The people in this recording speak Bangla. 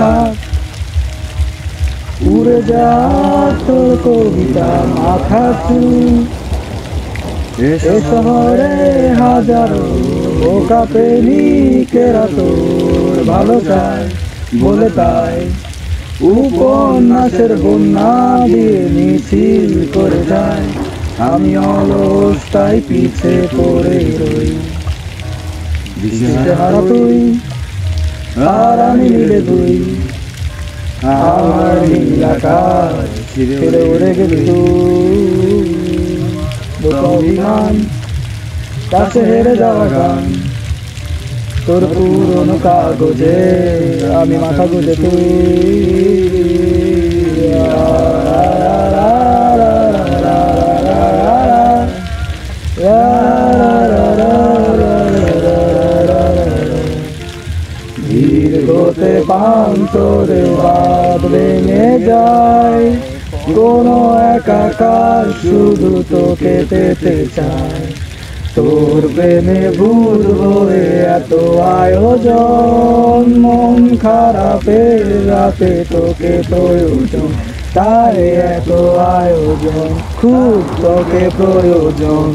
থাক, উড়ে যা তোর কবিতা মাথা চুল। এ শহরে হাজারো বোকা প্রেমিকেরা তোর ভালো চায় বলে তাই উপন্যাসের বন্যা দিয়ে মিছিল করে যায়। আমি অলস তাই পিছে পড়ে রই, দিশেহারা তুই আর আমি মিলে দুই। আমার নীল আকাশ ছেড়ে উড়ে গেলি তুই, বোকা অভিমান কাছে হেরে যাওয়া গান। তোর পুরনো কাগজে আমি মাথা গুঁজে তুই। দীর্ঘতে প্রান্তরে বাদ ভেঙে যায়, কোনো একাকার শুধু তোকে পেতে চায়। তোর প্রেমে ভুল হয়ে এত আয়োজন, মন খারাপের রাতে তোকে প্রয়োজন, তাই এত আয়োজন, খুব তোকে প্রয়োজন।